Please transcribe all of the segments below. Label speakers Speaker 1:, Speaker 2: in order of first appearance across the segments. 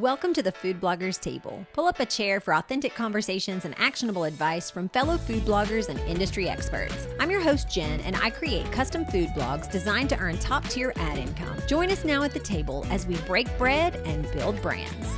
Speaker 1: Welcome to the Food Bloggers Table. Pull up a chair for authentic conversations and actionable advice from fellow food bloggers and industry experts. I'm your host, Jen, and I create custom food blogs designed to earn top-tier ad income. Join us now at the table as we break bread and build brands.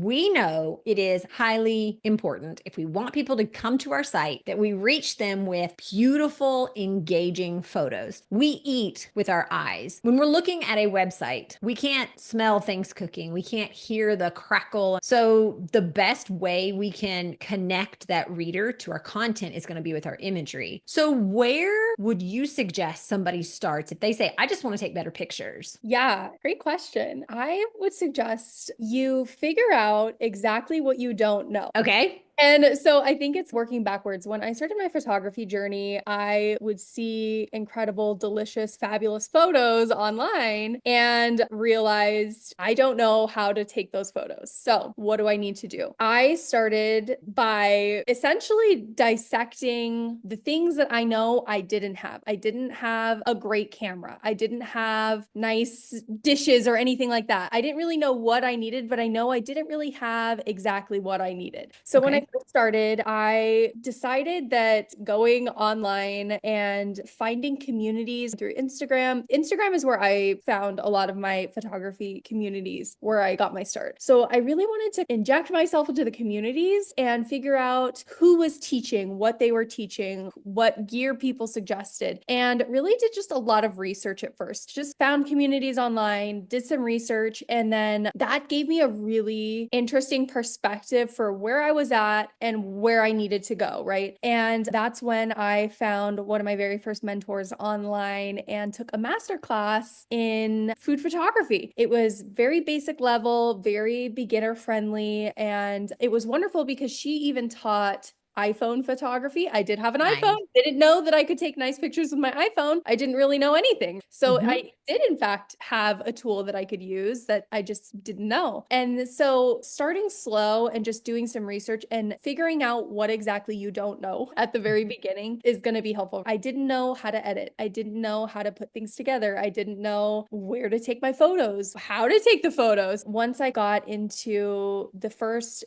Speaker 1: We know it is highly important if we want people to come to our site that we reach them with beautiful, engaging photos. We eat with our eyes. When we're looking at a website, we can't smell things cooking. We can't hear the crackle. So the best way we can connect that reader to our content is going to be with our imagery. So where would you suggest somebody starts if they say, I just want to take better pictures?
Speaker 2: Yeah, great question. I would suggest you figure out exactly what you don't know.
Speaker 1: Okay.
Speaker 2: And so I think it's working backwards. When I started my photography journey, I would see incredible, delicious, fabulous photos online and realized I don't know how to take those photos. So what do I need to do? I started by essentially dissecting the things that I know I didn't have. I didn't have a great camera. I didn't have nice dishes or anything like that. I didn't really know what I needed, but I know I didn't really have exactly what I needed. So when I first started, I decided that going online and finding communities through Instagram. Instagram is where I found a lot of my photography communities, where I got my start. So I really wanted to inject myself into the communities and figure out who was teaching, what they were teaching, what gear people suggested, and really did just a lot of research at first. Just found communities online, did some research, and then that gave me a really interesting perspective for where I was at and where I needed to go, right? And that's when I found one of my very first mentors online and took a master class in food photography. It was very basic level, very beginner friendly, and it was wonderful because she even taught iPhone photography. I did have an iPhone. Didn't know that I could take nice pictures with my iPhone. I didn't really know anything. So I did in fact have a tool that I could use that I just didn't know. And so starting slow and just doing some research and figuring out what exactly you don't know at the very beginning is going to be helpful. I didn't know how to edit. I didn't know how to put things together. I didn't know where to take my photos, how to take the photos. Once I got into the first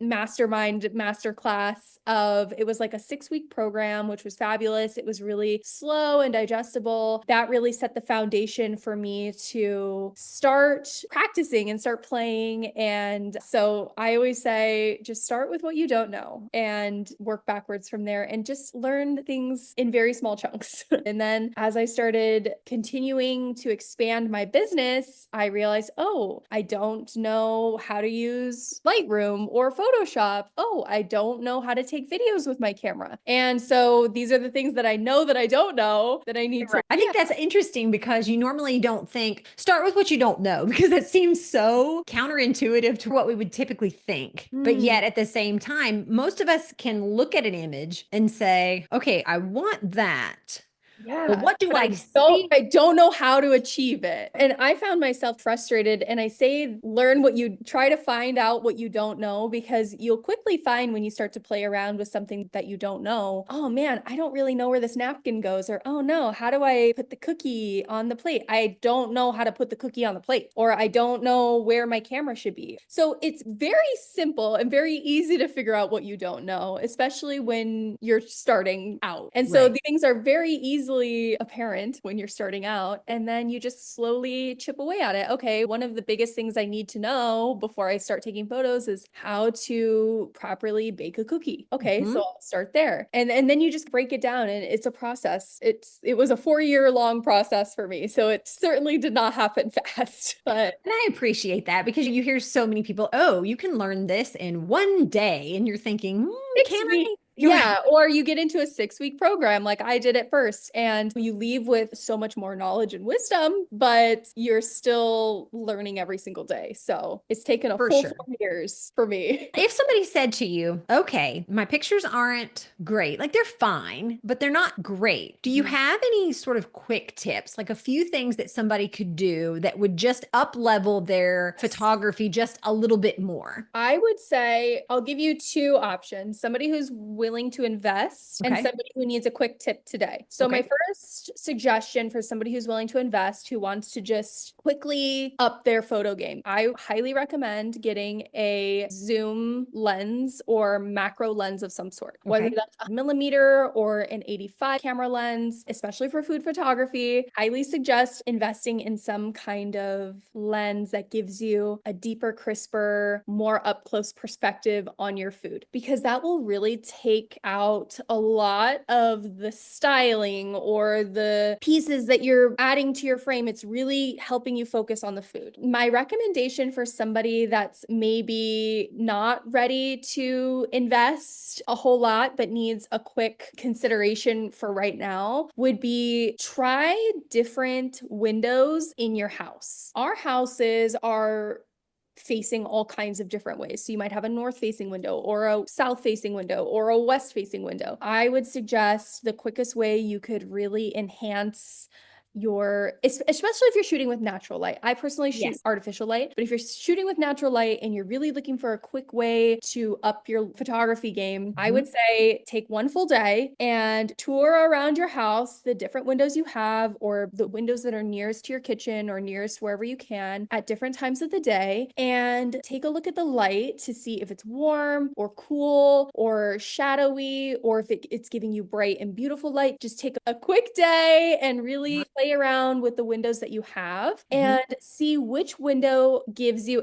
Speaker 2: masterclass of, it was like a 6-week program, which was fabulous. It was really slow and digestible. That really set the foundation for me to start practicing and start playing. And so I always say, just start with what you don't know and work backwards from there and just learn things in very small chunks. And then as I started continuing to expand my business, I realized, oh, I don't know how to use Lightroom or Photoshop. Oh, I don't know how to take videos with my camera. And so these are the things that I know that I don't know that I need to.
Speaker 1: I think that's interesting because you normally don't think, start with what you don't know, because it seems so counterintuitive to what we would typically think. But yet at the same time, most of us can look at an image and say, okay, I want that.
Speaker 2: Yeah.
Speaker 1: But what do
Speaker 2: but
Speaker 1: I see?
Speaker 2: I don't know how to achieve it. And I found myself frustrated. And I say, try to find out what you don't know, because you'll quickly find when you start to play around with something that you don't know, oh man, I don't really know where this napkin goes. Or, oh no, how do I put the cookie on the plate? I don't know how to put the cookie on the plate, or I don't know where my camera should be. So it's very simple and very easy to figure out what you don't know, especially when you're starting out. And so the things are very easily apparent when you're starting out, and then you just slowly chip away at it. Okay, one of the biggest things I need to know before I start taking photos is how to properly bake a cookie. Okay, so I'll start there. And then you just break it down, and it's a process. It was a 4-year long process for me. So it certainly did not happen fast. But
Speaker 1: And I appreciate that, because you hear so many people, oh, you can learn this in one day. And you're thinking, can I?
Speaker 2: Yeah, or you get into a 6-week program like I did at first, and you leave with so much more knowledge and wisdom, but you're still learning every single day. So it's taken a full 4 years for me.
Speaker 1: If somebody said to you, okay, my pictures aren't great, like they're fine, but they're not great, do you have any sort of quick tips, like a few things that somebody could do that would just up level their photography just a little bit more?
Speaker 2: I would say I'll give you 2 options. Somebody who's willing to invest and
Speaker 1: Okay.
Speaker 2: somebody who needs a quick tip today. So my
Speaker 1: Okay.
Speaker 2: first suggestion for somebody who's willing to invest, who wants to just quickly up their photo game, I highly recommend getting a zoom lens or macro lens of some sort, whether
Speaker 1: Okay.
Speaker 2: that's a millimeter or an 85 camera lens, especially for food photography. Highly suggest investing in some kind of lens that gives you a deeper, crisper, more up close perspective on your food, because that will really take out a lot of the styling or the pieces that you're adding to your frame. It's really helping you focus on the food. My recommendation for somebody that's maybe not ready to invest a whole lot but needs a quick consideration for right now would be try different windows in your house. Our houses are facing all kinds of different ways. So you might have a north facing window or a south facing window or a west facing window. I would suggest the quickest way you could really enhance especially if you're shooting with natural light. I personally shoot
Speaker 1: Yes.
Speaker 2: artificial light, but if you're shooting with natural light and you're really looking for a quick way to up your photography game, I would say take one full day and tour around your house, the different windows you have, or the windows that are nearest to your kitchen or nearest wherever you can at different times of the day, and take a look at the light to see if it's warm or cool or shadowy, or if it's giving you bright and beautiful light. Just take a quick day and really play around with the windows that you have and see which window gives you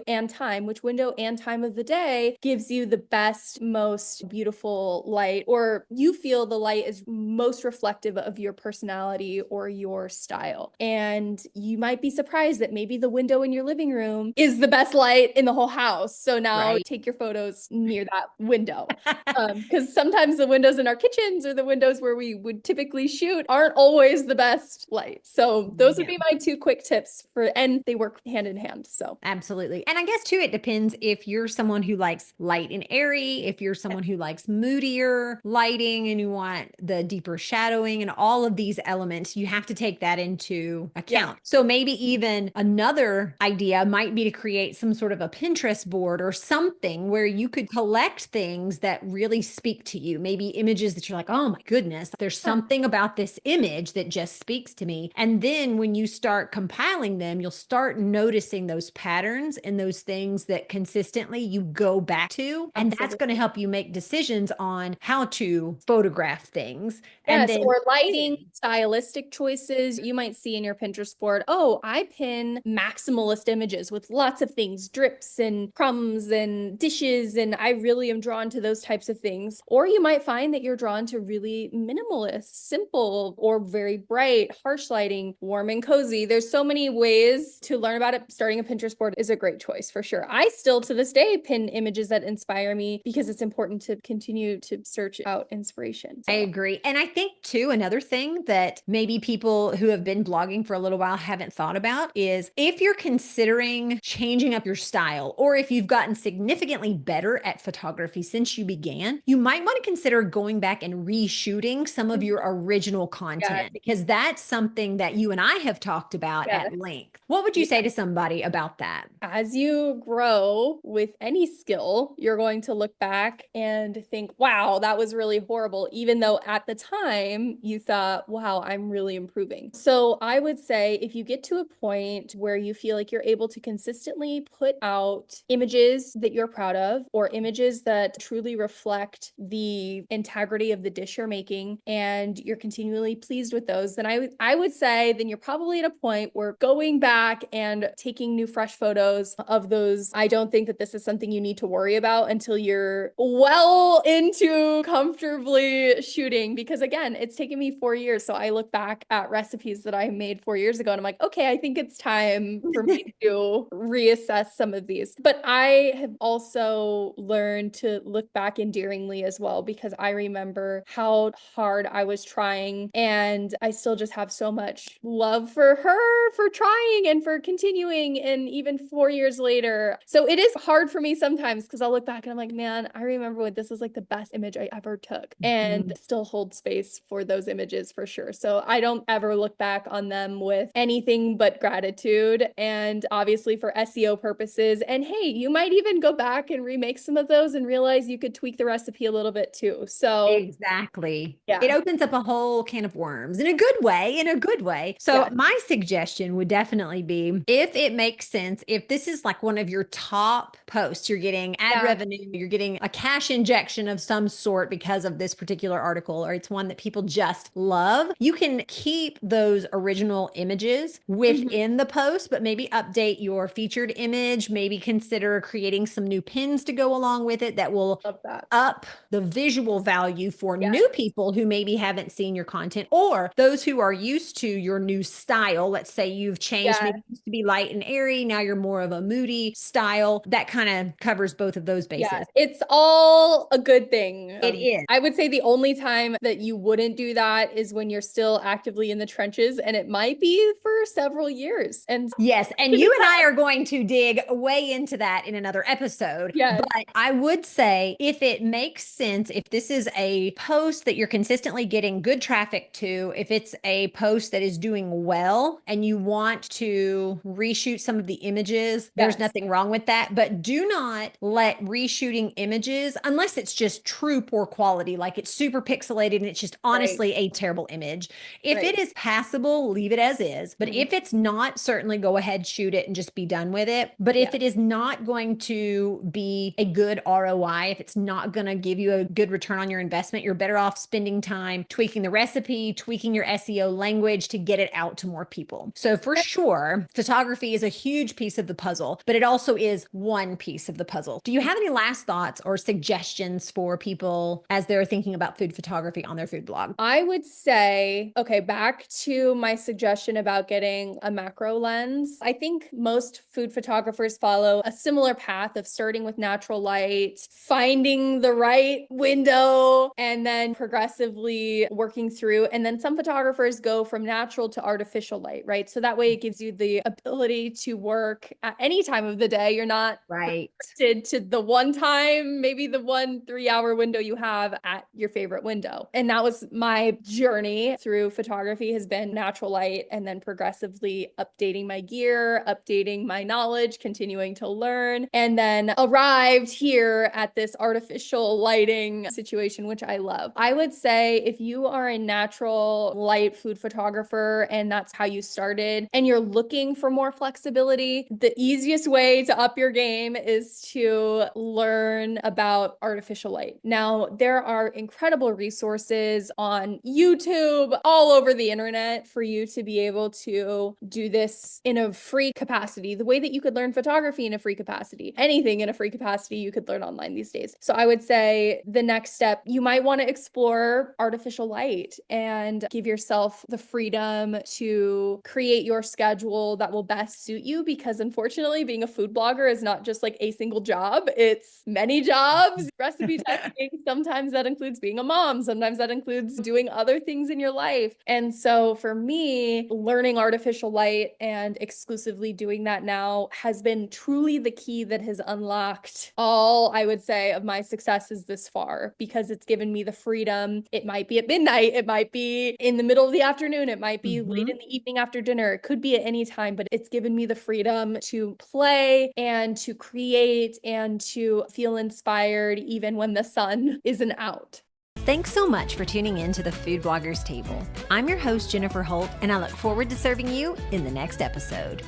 Speaker 2: which window and time of the day gives you the best, most beautiful light, or you feel the light is most reflective of your personality or your style. And you might be surprised that maybe the window in your living room is the best light in the whole house. So now take your photos near that window. Because sometimes the windows in our kitchens or the windows where we would typically shoot aren't always the best light. So those would be my two quick tips and they work hand in hand. So
Speaker 1: Absolutely. And I guess too, it depends if you're someone who likes light and airy, if you're someone who likes moodier lighting and you want the deeper shadowing and all of these elements, you have to take that into account. So maybe even another idea might be to create some sort of a Pinterest board or something where you could collect things that really speak to you. Maybe images that you're like, oh my goodness, there's something about this image that just speaks to me. And then when you start compiling them, you'll start noticing those patterns and those things that consistently you go back to. And that's going to help you make decisions on how to photograph things.
Speaker 2: Yes,
Speaker 1: And then,
Speaker 2: or lighting, stylistic choices. You might see in your Pinterest board, oh, I pin maximalist images with lots of things, drips and crumbs and dishes, and I really am drawn to those types of things. Or you might find that you're drawn to really minimalist, simple, or very bright, harsh lighting, warm and cozy. There's so many ways to learn about it. Starting a Pinterest board is a great choice for sure. I still to this day pin images that inspire me because it's important to continue to search out inspiration.
Speaker 1: I agree. And I think too, another thing that maybe people who have been blogging for a little while haven't thought about is if you're considering changing up your style, or if you've gotten significantly better at photography since you began, you might want to consider going back and reshooting some of your original content, because that's something that you and I have talked about at length. What would you say to somebody about that?
Speaker 2: As you grow with any skill, you're going to look back and think, wow, that was really horrible, even though at the time you thought, wow, I'm really improving. So I would say if you get to a point where you feel like you're able to consistently put out images that you're proud of, or images that truly reflect the integrity of the dish you're making, and you're continually pleased with those, then I would say then you're probably at a point where going back and taking new fresh photos of those, I don't think that this is something you need to worry about until you're well into comfortably shooting. Because again, it's taken me 4 years. So I look back at recipes that I made 4 years ago and I'm like, okay, I think it's time for me to reassess some of these. But I have also learned to look back endearingly as well, because I remember how hard I was trying and I still just have so much much love for her for trying and for continuing, and even 4 years later. So it is hard for me sometimes because I'll look back and I'm like, man, I remember when this was like the best image I ever took, and still hold space for those images for sure. So I don't ever look back on them with anything but gratitude, and obviously for SEO purposes. And hey, you might even go back and remake some of those and realize you could tweak the recipe a little bit too. So
Speaker 1: Exactly.
Speaker 2: yeah.
Speaker 1: It opens up a whole can of worms in a good way, in a good way. So
Speaker 2: Yeah.
Speaker 1: my suggestion would definitely be, if it makes sense, if this is like one of your top posts, you're getting ad revenue, you're getting a cash injection of some sort because of this particular article, or it's one that people just love, you can keep those original images within the post, but maybe update your featured image, maybe consider creating some new pins to go along with it that will
Speaker 2: Love that.
Speaker 1: up the visual value for new people who maybe haven't seen your content, or those who are used to your new style. Let's say you've changed, maybe it used to be light and airy, now you're more of a moody style. That kind of covers both of those bases.
Speaker 2: Yeah, it's all a good thing.
Speaker 1: It is.
Speaker 2: I would say the only time that you wouldn't do that is when you're still actively in the trenches, and it might be for several years. And
Speaker 1: yes, and you and I are going to dig way into that in another episode.
Speaker 2: Yes.
Speaker 1: But I would say, if it makes sense, if this is a post that you're consistently getting good traffic to, if it's a post that is doing well and you want to reshoot some of the images, there's nothing wrong with that. But do not let reshooting images, unless it's just true poor quality, like it's super pixelated and it's just honestly a terrible image. If it is passable, leave it as is. But if it's not, certainly go ahead, shoot it and just be done with it. But if it is not going to be a good ROI, if it's not going to give you a good return on your investment, you're better off spending time tweaking the recipe, tweaking your SEO language to get it out to more people. So for sure, photography is a huge piece of the puzzle, but it also is one piece of the puzzle. Do you have any last thoughts or suggestions for people as they're thinking about food photography on their food blog?
Speaker 2: I would say, okay, back to my suggestion about getting a macro lens. I think most food photographers follow a similar path of starting with natural light, finding the right window, and then progressively working through. And then some photographers go from natural to artificial light, right? So that way it gives you the ability to work at any time of the day. You're not restricted to the one time, maybe the 1 3-hour window you have at your favorite window. And that was my journey through photography, has been natural light, and then progressively updating my gear, updating my knowledge, continuing to learn, and then arrived here at this artificial lighting situation, which I love. I would say if you are a natural light food photographer and that's how you started and you're looking for more flexibility, the easiest way to up your game is to learn about artificial light. Now, there are incredible resources on YouTube, all over the internet, for you to be able to do this in a free capacity, the way that you could learn photography in a free capacity. Anything in a free capacity you could learn online these days. So I would say the next step, you might want to explore artificial light and give yourself the freedom to create your schedule that will best suit you, because unfortunately being a food blogger is not just like a single job, it's many jobs. Recipe testing, sometimes that includes being a mom, sometimes that includes doing other things in your life. And so for me, learning artificial light and exclusively doing that now has been truly the key that has unlocked all, I would say, of my successes this far, because it's given me the freedom. It might be at midnight, it might be in the middle of the afternoon, it might be late in the evening after dinner, it could be at any time, but it's given me the freedom to play and to create and to feel inspired even when the sun isn't out.
Speaker 1: Thanks so much for tuning in to the Food Bloggers Table. I'm your host, Jennifer Holt, and I look forward to serving you in the next episode.